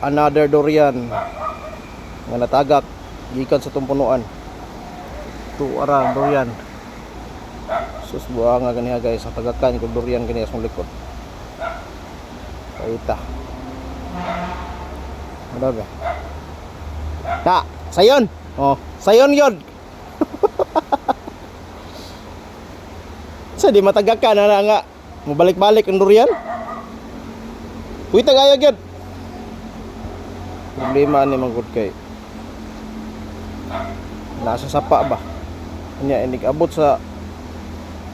another durian nga natagak gikan sa tumpunuan. Tuara durian. Sus buang nga ganiya guys, sa tagakan kog durian ganiya sa likod. Paita. Ano ba? Ta, sayon. Oh, sayon yun. Sa di matagakan na nga mabalik-balik ang durian. Uy tagayag yun. Problema ni manggod kay nasa sapa ba. Nya inig abot sa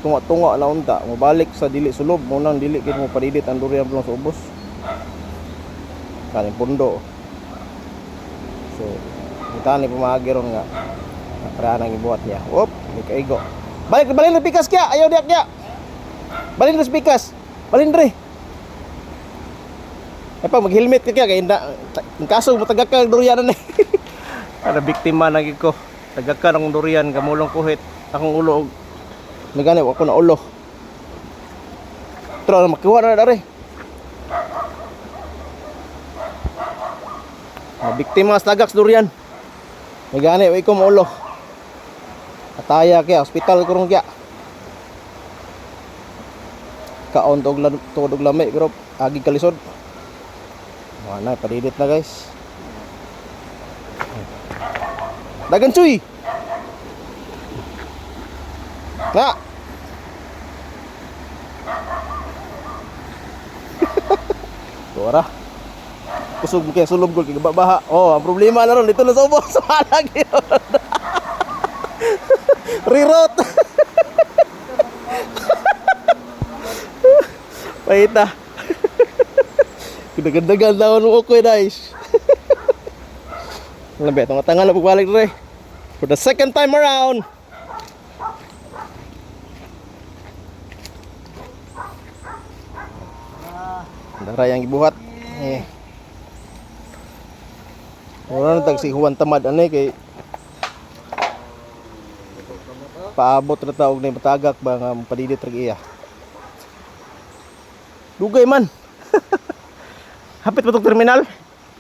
tunga-tunga na unta, mabalik sa dili sulob, mo nang dili kid mo padidit ang durian bulong sa ubos. Kaning pundo. So, kita ni pumagi ron nga. Para nang ibuhat niya. Op, may kaigo. Balik na pikas kya, ayaw diak kya. Balik na pikas. Balin dre. Ay pa mag-helmet ka kya kay ang kaso matagakan durian na. Kada biktima na gid ko. Tagakan ang durian kamulong kuhit. Akong ulo nagani ako na ulo. Tro makuha na dare. Biktima sa tagak sa durian. Nagani way ko maulo. Ataya kaya hospital kurong kaya. Kaon tog lami pero agi kalisod. Mana padidit na guys. Dagan cuy. Na. Tora. Kusog mo kaya sulog gol kay baha. Oh, ang problema na ron dito na sa ubos. Malag yun. Reroute. Paita. Ganda-ganda daw ng ukoy guys. Lambe tong tangan na pagbalik dre. For the second time around. Dara yang ibuhat. Ora tag si Juan tamad ani kay paabot na taog na matagak ba nga padidit rag iya. Dugay man. Hapit pa tong terminal.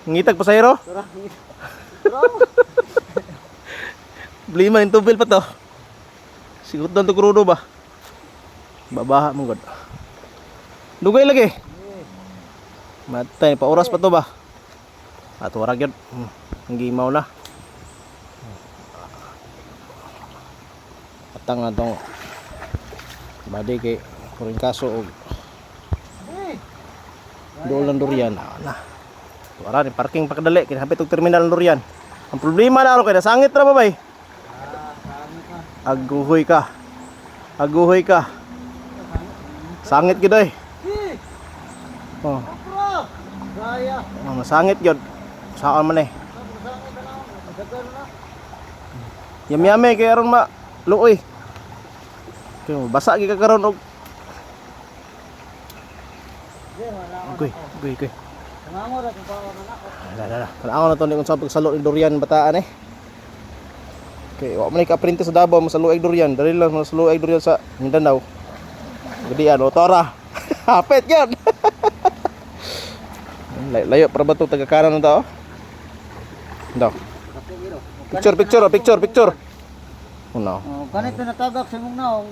Ngitag pasahero. Beli man tubil pa to. Sigut don to krudo ba. Babaha mo god. Dugay lagi. Matay pa oras pa to ba. Ato ra gyud. Ang gimaw na. Atang atong badi kay kuring kaso og dolan durian na. Wala ni parking pa kadali kay hapit og terminal ng durian. Ang problema na ro kay nasangit ra ba bay? Aguhoy ka. Aguhoy ka. Sangit gid oy. Oh. Oh, masangit gyud. Saan man eh. Yami-yami kay aron ma luoy. Kay basa gyud ka karon og Goy. Nangango ra kung paano na ako. Tanaw na to ni unsa pagsalo ni durian bataan eh. Okay, wa man ka printe sa Davao masalo ay durian, dali lang masalo ay durian sa Mindanao. Gadian o tora. Hapit yan. Layo para ba to taga kanan na to? Daw. Picture. Oh no. Ganito natagak sa mong naong.